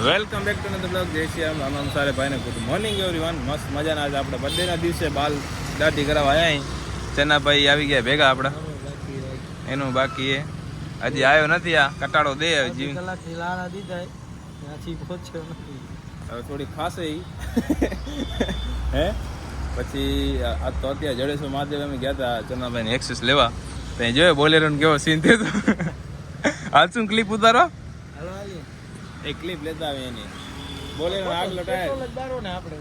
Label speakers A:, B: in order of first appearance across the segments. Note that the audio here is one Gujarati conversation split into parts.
A: Welcome back to the blog. જય શ્રી રામ. આમ સારે ભાઈને ગુડ મોર્નિંગ એવરીવન. મસ્ત મજાના આજે આપણે બર્થડેના દિવસે બાલ દાઢી કરાવવા આવ્યા. ચેનાભાઈ આવી ગયા ભેગા આપણા. એનું બાકી એ હજી આવ્યો નથી. આ કટાડો દે જીવ હવે થોડી ખાસે હે પછી આ તો અત્યારે જડેશ્વર મહાદેવ અમે ગયા હતા ચેનાભાઈને એક્સેસ લેવા. ત્યાં જોયો બોલેરો કેવો સીન થયો હતો. હાલ શું ક્લિપ ઉતારો એક ક્લિપ લેતા આવે એની બોલેરો આગળ ટાયર
B: ને આપણે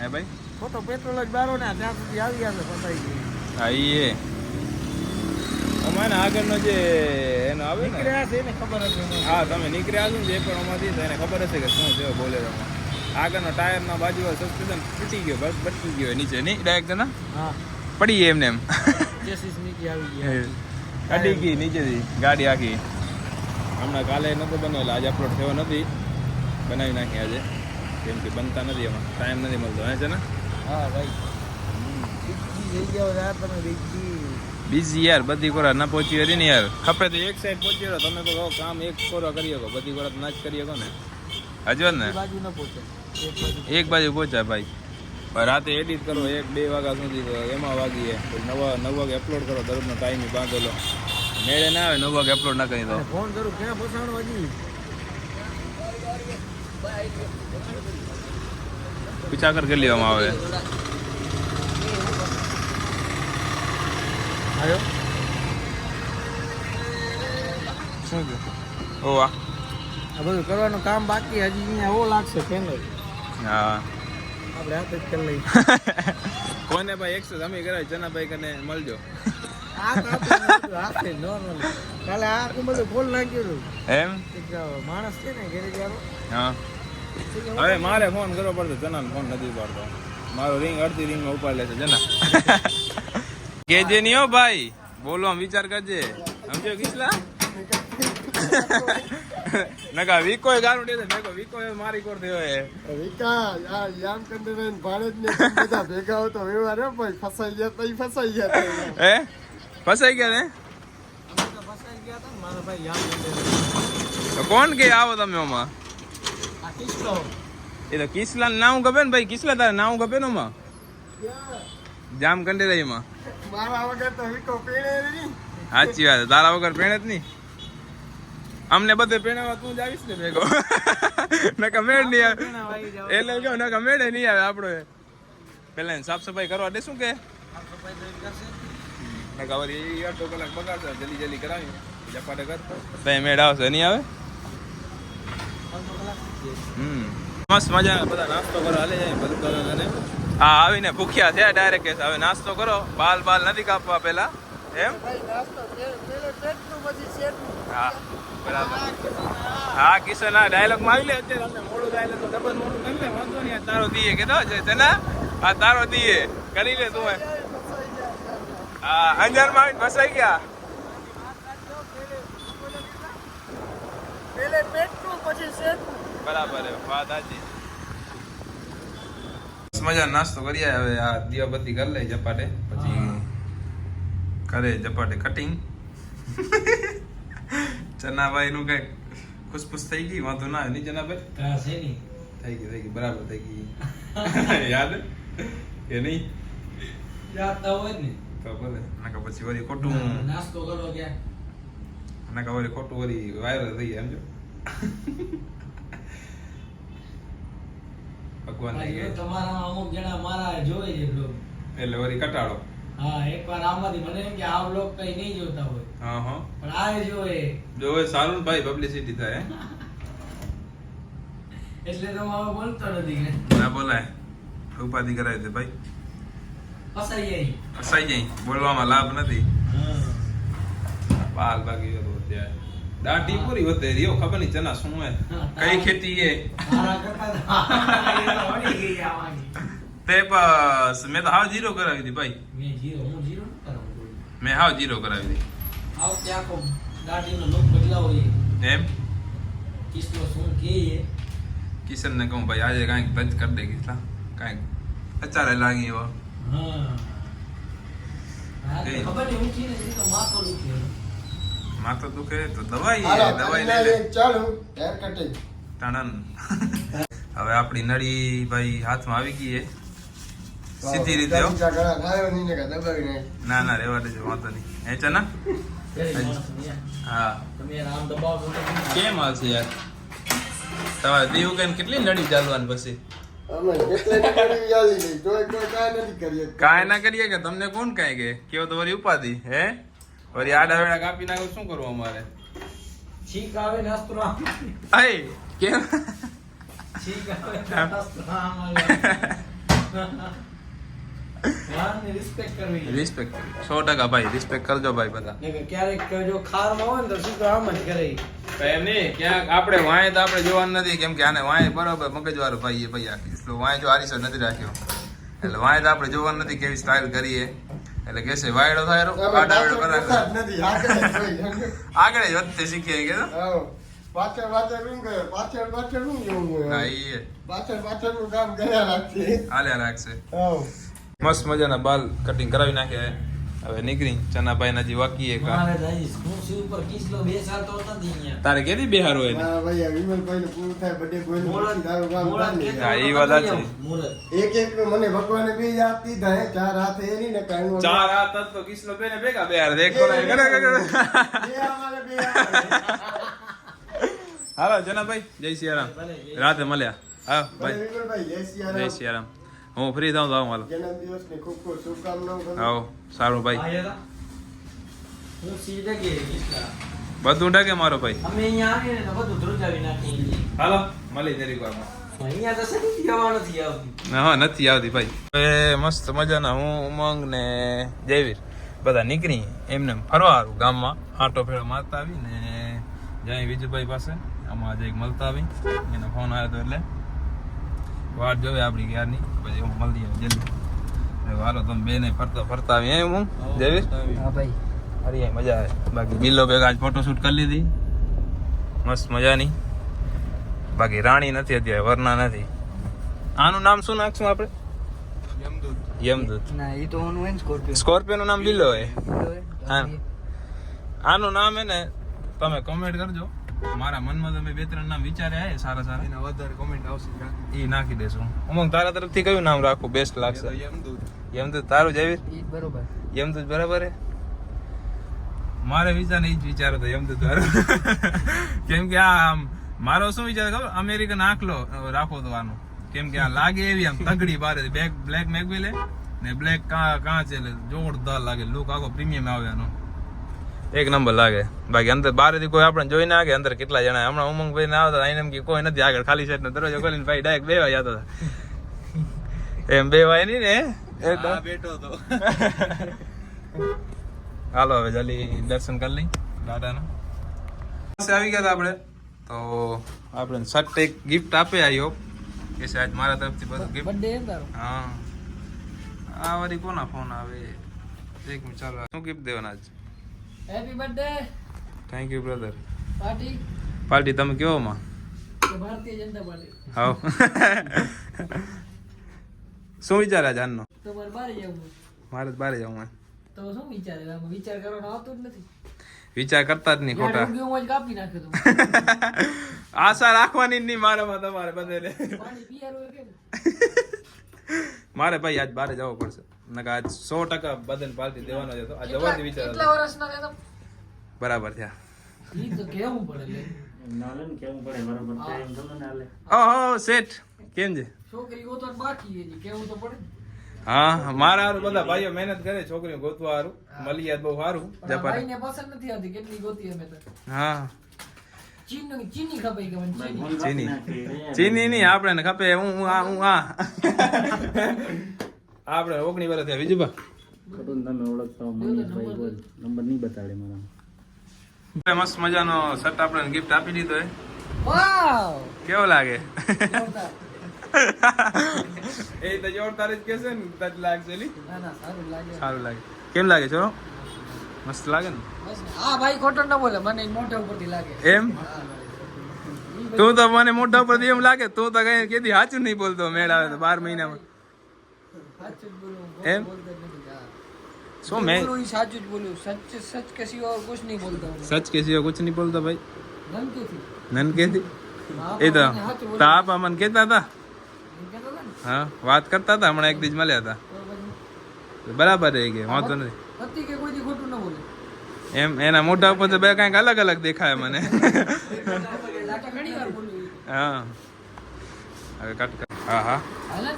A: હે ભાઈ
B: ખોટો પેટ્રોલ જ બારો ને ત્યાં સુધી આવી ગયા પતાઈ ગઈ.
A: હા એ અમારે આગળનો જે એનો આવે ને
B: નીકળ્યા છે એને ખબર જ નહીં.
A: હા તમે નીકળ્યા છો ને જે પણ અમારી તો એને ખબર હશે કે શું થયો બોલેરોમાં. આગળનો ટાયરના બાજુ સસ્પેન્શન તૂટી ગયો બસ બચી ગયો નીચે નહીં ડાયરેક્ટ ના
B: હા
A: પડી ગઈ એમને એમ
B: ચેસીસ નીચે આવી ગયા.
A: અડી ગઈ નીચેથી ગાડી આખી. હમણાં કાલે નહોતો બનેલો આજે અપલોડ થયો નથી. બનાવી નાખી આજે કેમ કે બનતા નથી એમાં ટાઈમ નથી મળતો હે છે ને.
B: હા ભાઈ જઈ ગયા યાર તમે
A: બીજી યાર બધી કોરા ના પહોંચી હતી ને યાર. ખપે તો એક સાઈડ પહોંચી રહ્યો તમે તો કહો કામ એક કોરો કરી શકો બધી કોરા ના જ કરી શકો ને હજુ ને
B: બાજુ ન પહોંચે
A: એક બાજુ પહોંચાય ભાઈ. પણ રાતે એડિટ કરો 1-2 વાગ્યા સુધી એમાં વાગીએ નવ વાગે અપલોડ કરો દરરોજનો ટાઈમ બાંધેલો મેળે ના આવે 9 વાગે અપલોડ ના કરી દો.
B: ફોન કરું ક્યાં પહોંચાડો હજી
A: પીછાકર કરી લેવામાં આવે.
B: આવ્યો
A: શું છે ઓ વાહ
B: આ બધું કરવાનું કામ બાકી હજી અહીંયા એવો લાગશે પેનલ
A: હા
B: આપણે હાથ જ કરી લઈએ.
A: કોને ભાઈ એક્સેસ અમે કરાવી ચનાભાઈ કને મળજો
B: હાથે નોર્મલ કાલે આખું બધું ખોલ નાખ્યું
A: એમ
B: એક માણસ છે ને ગેરેજ વાળો
A: હા હવે મારે ફોન કરવો પડતો ચનાને ફોન નથી પાડતો. મારો રિંગ અડધી રિંગમાં ઉપાડ લેશે ચના. કેજે નહીં હો ભાઈ બોલો આમ વિચાર કરજે સમજો કિસલા નકા વીકો ગારું દે મેકો વીકો મારી કોર થયો હે
B: વિકા યાર યામ કંદરે ભારત ને બધા ભેગા હો તો વ્યવહાર હે ભાઈ ફસાઈ ગયા
A: હે ફસાઈ ગયા ને
B: ફસાઈ ગયા હતા મારા ભાઈ યામ કંદરે
A: તો કોણ કે આવો તમે ઓમાં
B: આ કિસ્સો
A: એ તો કિસલા નામ ગમે ને ભાઈ કિસલા તારે નામ ગમે ને ઓમાં જામ કંડેરાઈમાં
B: મારા વગર તો વિકો પેણે નહીં.
A: સાચી વાત તારા વગર પેણે જ નહીં. અમને બધે પેણાવા તું જ આવીશ ને ભેગો નકા મેળ નહીં આવે એટલે કહો નકા મેળે નહીં આવે આપણો પેલા સાફ સફાઈ કરવા દે શું કે નકા વળી 8 કલાક બગાડશે જલ્દી કરાવી જપાટે કર તો મેળ આવશે નહીં આવે. મસ્ત મજા બધા નાસ્તો કરો હાલે જાય બધું કરો અને હા આવીને ભૂખ્યા થયા ડાયરેક્ટ હવે નાસ્તો કરો બાલ નથી કાપવા પેલા એમ હા બરાબર. હા કિશન આ ડાયલોગ માં આવી લે અત્યારે અમને મોડું થાય તો ડબલ મોડું કરી લે વાંધો નહીં. તારો દીએ કેતો છે તને આ તારો દીએ કરી લે તું હા અંજારમાં આવીને ફસાઈ ગયા બરાબર વાત સાચી. મજા નાસ્તો કરીએ હવે આ દીવાબત્તી કરી લે જપાટે પછી કરે જપાટે કટિંગ. ચનાભાઈ નું કઈ ખુશપુશ થઈ ગઈ વાંધો ના નહીં ચનાભાઈ થઈ ગઈ બરાબર થઈ ગઈ યાદ કે નહીં
B: યાદ તો હોય ને
A: તો ભલે નકા પછી વળી ખોટું
B: નાસ્તો કરો ક્યાં
A: નકા વળી ખોટું વળી વાયરલ થઈ જાય સમજો ભગવાન
B: તમારા અમુક જણા મારા જોવે છે બ્લોગ
A: એટલે વળી કટાડો.
B: હા એકવાર આમાંથી મને એમ કે આ બ્લોગ કઈ નહીં જોતા હોય
A: હા
B: પણ આ જોવે
A: સારું ને ભાઈ પબ્લિસિટી થાય
B: એટલે તો હવે બોલતો નથી કે
A: ના બોલાય ઉપાધિ કરાય છે ભાઈ
B: ફસાઈ
A: જાય બોલવામાં લાભ નથી. બાલ બાકી હતો ત્યાં દાઢી પૂરી હોતે રહ્યો ખબર નહીં ચના શું હે કઈ ખેતી હે
B: મારા કરતા વળી ગઈ આવાની
A: તે બસ મેં તો હાવ જીરો કરાવી હતી ભાઈ.
B: હું જીરો ન કરાવું
A: મેં હાવ જીરો કરાવી હતી.
B: આવ ત્યાં કો દાઢીનો લુક બદલાવો
A: એમ
B: કિસ્સો શું કે
A: કિશન ને કહું ભાઈ આજે કાંઈક ટચ કરી દે કિસલા કાંઈક અચારે લાગી એવો
B: હા ખબર નહીં ઊંચી ને તો માથો દુખે
A: માથું દુખે તો દવાઈ લઈ લે
B: ચાલો હેર કટિંગ
A: ટણન. હવે આપણી નળી ભાઈ હાથમાં આવી ગઈ છે સીધી રીતે હો.
B: બીજા ઘણા ખાયો નહીં ને કાં દબાવી નાખ.
A: ના ના રેવા દેજો વાંધો નહીં. હે ચના? હા કેમ આવશે યાર તમારે દીવું કઈ કેટલી નડી ચાલવાની પછી
B: અમે કેટલાય નીકળી ચાલી ગઈ. તોય કોઈ કાંઈ નથી કરીએ.
A: કાંઈ ના કરીએ કે તમને કોણ કાંઈ કે કેવો તો વળી ઉપાધિ હે વળી આડા વેડા કાપી નાખો શું કરવું અમારે
C: છીક આવે ને હસતો આમ.
A: અય કેમ
C: છીક આવે ને હસતો આમ આવે. વારને respect કરવી.
A: રિસ્પેક્ટ 100% ભાઈ રિસ્પેક્ટ કરજો ભાઈ બધા
C: ને કે ક્યારેક જો ખારમાં હોય ને તો શું આમ જ કરે.
A: એમ નહીં ક્યાંક આપણે વાંય તો આપણે જોવાનું નથી કેમ કે આને વાંય બરોબર મગજવાળો ભાઈ ભાઈ આખી એટલે વાંય જો આરીસો નથી રાખ્યો એટલે વાંય તો આપણે જોવાનું નથી કેવી સ્ટાઇલ કરીએ એટલે કેસે વાયડો થાય આડા વેડો કરાવે
B: નથી આગળ જ હોય.
A: આગળ જ વધતે શીખીએ કે
B: આવો. પાછળ શું કરે? પાછળ શું જેવું હોય?
A: હા ઈ
B: પાછળનું કામ કર્યા રાખીએ.
A: હાલ્યા રાખશે
B: આવો.
A: મસ્ત મજાના બાલ કટિંગ કરાવી નાખ્યા હવે નીકળી ચનાભાઈ ના બાકી એક
C: મારે તો હજી સ્કૂલ ઉપર કિસલો બે સાલ તો નથી અહીંયા.
A: તારે કેદી બેહાર હોય ને
B: હા ભાઈ, આ વિમલભાઈનું પૂરું થાય, birthday boyનું
C: મુહૂર્ત
B: તારું કામ
C: મુહૂર્ત
B: ચાલે.
C: કેટલું
A: હા, એ વાત
C: વખત
A: સાચી.
C: મુહૂર્ત.
B: એક નું મને ભગવાને બીજ આપતી થાય, ચાર હાથે એની ને કાંઈ નો.
A: ચાર હાથ તો કિસલો બેને ભેગા બેહાર દેખો ને
B: બે અમારે બે આવે.
A: હાલો જનાભાઈ જય સિયારામ રાતે મળ્યા હા
B: ભલે
A: ભાઈ
B: વિમલભાઈ, જય
A: જય
B: સિયારામ.
A: સિયારામ હું ફ્રી થાઉં તો આવું હાલો
B: જન્મદિવસની ખૂબ ખૂબ શુભકામનાઓ કરું.
A: આવો સારું ભાઈ
C: આયા તા? હું સીધા કે કિસલા.
A: બધું ઢકે મારો ભાઈ
C: અમે અહીંયા આવીએ ને તો બધું ધ્રુજાવી નાખીએ.
A: હાલો મળી જરી વારમાં
C: અહીંયા તો સદી હવા નથી આવતી.
A: હા નથી આવતી ભાઈ હવે મસ્ત મજાના હું ઉમંગ ને જયવીર બધા નીકળી એમને ફરવા હારું ગામમાં આટો ફેરો મારતા આવી ને જાય વિજયભાઈ પાસે આમાં આજે એક મળતા આવી એનો ફોન આવ્યો હતો એટલે વાટ જોવે આપણી ક્યારની પછી હું મળી આવે જલ્દી હવે હાલો તમે બેને ફરતા ફરતા આવી એમ હું જયવીર
C: હા ભાઈ.
A: અરે મજા આવે બાકી બિલ્લો ભેગા આજ ફોટોશૂટ કરી લીધી મસ્ત મજાની બાકી રાણી નથી અત્યારે વરના નથી આનું નામ શું નાખશું આપણે યમદૂત
C: ના એ તો ઓન વેન સ્કોર્પિયો.
A: સ્કોર્પિયો નું નામ બિલ્લો હે હા આનું નામ હે ને તમે કોમેન્ટ કરજો મારા મનમાં તમે બે ત્રણ નામ વિચાર્યા હે સારા સારા એના વધારે કોમેન્ટ આવશે એ નાખી દેશું ઉમંગ તારા તરફથી કયું નામ રાખવું બેસ્ટ લાગશે યમદૂત તારું જયવીર
C: ઈ બરોબર.
A: યમદૂત બરાબર હે મારે વિચાર એ જ વિચારો તો યમદૂત વાળો કેમ કે આ આમ મારો શું વિચાર ખબર અમેરિકન આંખલો રાખો તો આનો કેમ કે આ લાગે એવી આમ તગડી બારે બ્લેક મેગવેલ ને બ્લેક કાંચ એટલે જોરદાર લાગે લુક આખો પ્રીમિયમ આવે આનો એક નંબર લાગે બાકી અંદર બારેથી કોઈ આપણે જોઈ ના કે અંદર કેટલા જણા હમણાં ઉમંગભાઈ ને આવતા એને એમ કે કોઈ નથી આગળ ખાલી સાઈડ નો દરવાજો ખોલીને ભાઈ ડાયરેક્ટ બેવા જતો હતા એમ બેવાય નહીં ને બેઠો હતો હાલો હવે જલ્દી દર્શન કરી લઈ દાદાના આવી ગયા હતા આપણે તો આપણે શર્ટ એક ગિફ્ટ આપે આવ્યો કે આજ મારા તરફથી બધું ગિફ્ટ
C: બર્થડે એમ તારો.
A: હા આ વળી કોના ફોન આવે એક મિનિટ ચાલો શું ગિફ્ટ દેવાના આજ
C: happy birthday.
A: Thank you brother
C: party
A: party તમે કેવો માં
C: કે ભારતીય જનતા પાર્ટી.
A: હાવ શું વિચાર આજ આનનો
C: તો મારે બહાર જવું.
A: મારે જ બારે જવું હે.
C: તો શું વિચારે? આમાં વિચાર કરવાનો આવતું જ નથી.
A: વિચાર કરતા જ નહીં ખોટા
C: યાર, ઊંઘી ઊંઘ જ કાપી નાખ્યો તું.
A: આશા રાખવાની જ નહીં મારામાં તમારે બદલે
C: પાણી પીયારું હોય કેમ?
A: મારે ભાઈ આજ બારે જવું પડશે નકર આજ 100% બદન પાર્ટી દેવાનો જ હતો આ જવાથી વિચાર
C: કેટલા
A: હતો.
C: વર્ષના થયા તમે?
A: બરાબર થયા
C: ઈ તો કેવું પડે લે.
A: ઓહો શેઠ કેમ છે
C: છોકરી ગોતો ને બાકી હજી કેવું તો પડે.
A: હા મારા હારું બધા ભાઈઓ મહેનત કરે છોકરીઓ ગોતવા હારું મળી યાદ બહુ સારું
C: પણ આ
A: જપાન
C: ભાઈને પસંદ નથી આવતી કેટલી ગોતી અમે તો.
A: હા
C: ચીની ખપે કે મને ચીની.
A: ચીની ચીની નહીં આપણે ને ખપે હું આ આપણે 19 વર્ષ થયા બીજું બા મસ્ત મજાનો શર્ટ આપણે ગિફ્ટ આપી દીધો હે
C: વાવ
A: કેવો લાગે
C: જોરદાર.
A: એ તો જોરદાર જ કેસે ને તજ લાગશે લી
C: ના ના સારું લાગે.
A: સારું લાગે કેમ લાગે છો મસ્ત લાગે ને
C: બસ ને. આ ભાઈ ખોટો ન બોલે મને મોઢા ઉપરથી લાગે.
A: એમ તું તો મને મોઢા ઉપરથી એમ લાગે તું તો કઈ કેદી સાચું નહીં બોલતો મેળ આવે તો 12 મહિનામાં
C: સાચું જ બોલું.
A: એમ?
C: બોલતો જ નથી. હા.
A: શું મેં
C: બોલું ઈ સાચું જ બોલું. સચ કે સિવાય और कुछ नहीं बोलता हूँ.
A: सच के सिवा कुछ नहीं बोलता भाई
C: ननके थी.
A: नन के थी એ તો તાપ અમને કહેતા હતા હા વાત કરતા હતા હમણાં એક દિવસ મળ્યા હતા બરાબર રહી ગઈ વાંધો નથી
C: હતી કે કોઈ દી ખોટું ન બોલે
A: એમ એના મોઢા ઉપર તો બે કાંઈક અલગ અલગ દેખાય મને
C: લાટા ઘણી વાર બોલી
A: હા હવે કટ કર હા હા
C: હાલે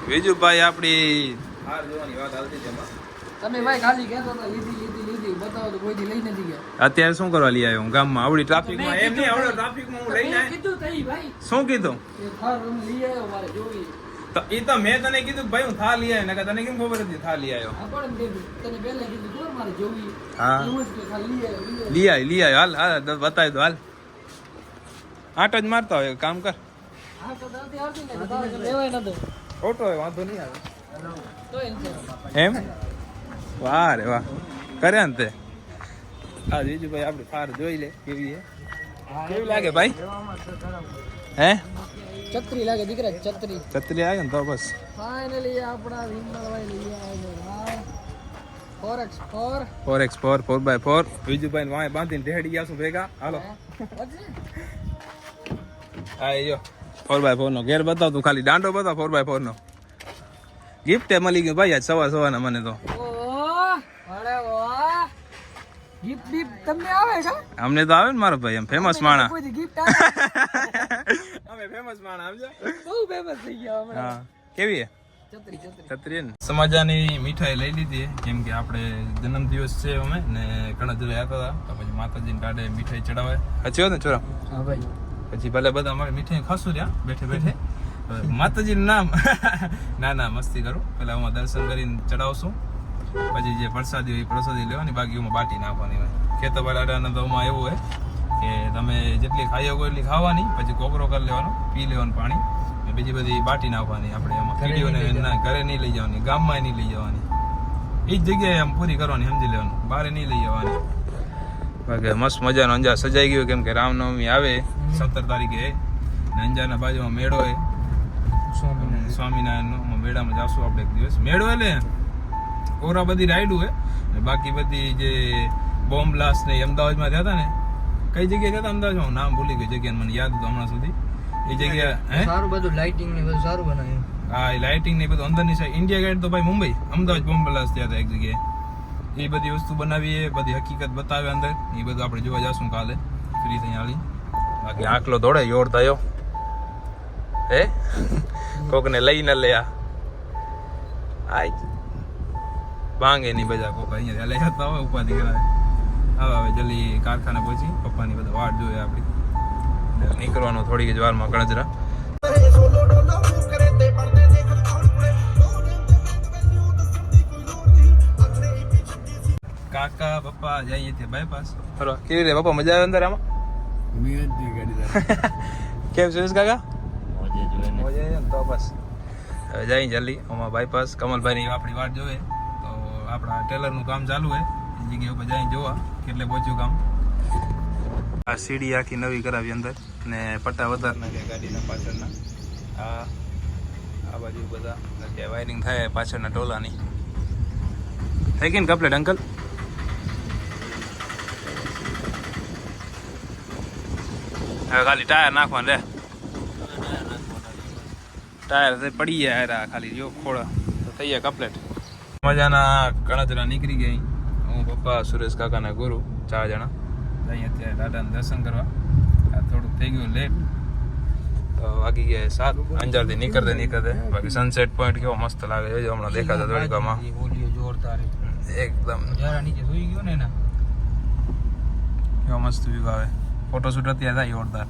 A: બીજું ભાઈ આપણી હાર જોવાની વાત આવતી હતી એમાં
C: તમે ભાઈ ખાલી કહેતો હતા લીધી બતાવો તો કોઈ દી લઈ નથી ગયા
A: અત્યારે શું કરવા લઈ આવ્યો હું ગામમાં આવડી ટ્રાફિકમાં એમ નહીં આવડે ટ્રાફિકમાં હું લઈને આવ્યો
C: કીધું તઈ ભાઈ
A: શું કીધું
C: એ થાર હું લઈ આવ્યો મારે જોવી
A: તો એ તો મેં તને કીધું કે ભાઈ હું થા લઈ આવ્યો નકર તને કેમ ખબર હતી થા લઈ આવ્યો
C: આપણ કીધું તને પહેલા કીધું ખબર મારે જોવી
A: હા.
C: એવું જ કે ખાલી લઈ આવ્યો
A: લઈ આવ્યો હાલ બતાવી દો હાલ આટો જ મારતા હોય કામ કર
C: હા તો દાંતી આવતી ને તો તારે લેવાય નતો
A: ખોટો હોય વાંધો નહીં આવે
C: તો એમ છે
A: એમ વાહ રે વાહ કર્યા ને તે આ જીજુભાઈ આપણે થાર જોઈ લે કેવી હે કેવી લાગે ભાઈ હે
C: છત્રી લાગે દીકરા છત્રી
A: છત્રી આવે ને તો બસ
C: ફાઇનલી આપણા વિમલભાઈ લઈ આવ્યા 4x4
A: 4x4 4x4 બીજુભાઈ વાય બાંધીને ઢેડી ગયા છું ભેગા હાલો આયો 4x4 નો ઘેર બતાવ તું ખાલી દાંડો બતાવ 4x4 નો ગિફ્ટ એ મળી ગયું ભાઈ આજ સવારના મને તો
C: ઓહ અરે વાહ ગિફ્ટ બીપ તમને આવે છે
A: અમને તો આવે ને મારો ભાઈ એમ ફેમસ માણા
C: કોઈ ગિફ્ટ આવે
A: અમે ફેમસ માણા સમજો
C: બહુ ફેમસ થઈ ગયા હમણાં
A: હા કેવી હે
C: છત્રી
A: છત્રી ને સમાજાની મીઠાઈ લઈ લીધી કેમ કે આપણે જન્મદિવસ છે અમે ને કણજરે હતા તો પછી માતાજીને કાઢે મીઠાઈ ચડાવે હચ્યો ને છોરા
C: હા ભાઈ
A: પછી ભલે બધા અમારે મીઠાઈ ખાશું રહ્યા બેઠે બેઠે માતાજીનું નામ ના મસ્તી કરું પેલા હું દર્શન કરીને ચડાવશું પછી જે પ્રસાદી હોય પ્રસાદી લેવાની બાકી એમાં બાટી નાખવાની હોય ખેતરવાળાના તો એમાં એવું હોય કે તમે જેટલી ખાઈ શકો એટલી ખાવાની પછી કોકરો કરી લેવાનો પી લેવાનું પાણી ને બીજી બધી બાટી નાખવાની આપણે એમાં કીડીઓને ઘરે નહીં લઈ જવાની ગામમાં નહીં લઈ જવાની એ જ જગ્યાએ આમ પૂરી કરવાની સમજી લેવાનું બહાર નહીં લઈ જવાની બાકી મસ્ત મજાનો અંજાર સજાઈ ગયો કેમ કે રામનવમી આવે 17 તારીખે ને અંજારના બાજુમાં મેળો હોય સ્વામિનારાયણનો મેળામાં જાશું આપણે એક દિવસ મેળો એટલે ઓરા બધી રાઈડું હોય ને બાકી બધી જે બોમ્બ બ્લાસ્ટ ને અમદાવાદમાં થયા હતા ને કઈ જગ્યાએ થયા હતા અમદાવાદમાં હું નામ ભૂલી ગઈ જગ્યા મને યાદ હતું હમણાં સુધી એ જગ્યા હે
C: સારું બધું લાઇટિંગ ને બધું સારું બનાવ્યું
A: હા એ લાઇટિંગ ને બધું અંદરની સાઈડ ઇન્ડિયા ગેટ તો ભાઈ મુંબઈ અમદાવાદ બોમ્બ બ્લાસ્ટ થયા હતા એક જગ્યાએ એ બધી વસ્તુ બનાવીએ બધી હકીકત બતાવે અંદર એ બધું આપણે જોવા જશું કાલે ફ્રી થઈ આલી બાકી આકલો દોડે યોર થયો હે કોકને લઈ ન લે આય ભાંગે નહીં બજા કોક અહીંયા લઈ જતા હોય ઉપાધિ કરાવે હવે જલ્દી કારખાને પહોંચી પપ્પાની બધા વાટ જોઈએ આપણી નીકળવાનું થોડીક જ વારમાં કણજરા કાકા પપ્પા જઈએ તે બાયપાસ ફરવા કેવી રીતે પપ્પા મજા આવે અંદર આમાં કેમ સુરેશ કાકા મોજે ને તો બસ હવે જઈ જલ્દી આમાં બાયપાસ કમલભાઈની આપણી વાટ જોવે તો આપણા ટેલરનું કામ ચાલુ હોય એ જગ્યા ઉપર જઈ જોવા કેટલે પહોંચ્યું કામ આ સીડી આખી નવી કરાવી અંદર ને પટ્ટા વધારે નાખ્યા ગાડીના પાછળના આ બાજુ બધા અત્યારે વાયરિંગ થાય પાછળના ટોલાની થઈ ગઈ ને કમ્પ્લીટ અંકલ હવે ખાલી ટાયર નાખવાનું રે ટાયર પડી ગયા હેરા ખાલી જો ખોડા તો થઈ ગયા કમ્પ્લીટ મજાના કણજરા નીકળી ગઈ હું પપ્પા સુરેશ કાકાના ગુરુ 4 જણા અહીં અત્યારે દાદાને દર્શન કરવા આ થોડુંક થઈ ગયું લેટ તો વાગી ગયા 7 અંજારથી નીકળતે બાકી સનસેટ પોઈન્ટ કેવો મસ્ત લાગે છે હમણાં દેખાતા થોડીકમાં
C: જોરદાર
A: એકદમ
C: જરા નીચે સુઈ ગયો ને એના
A: કેવો મસ્ત વ્યૂ આવે ફોટોશૂટ અત્યારે થાય જોરદાર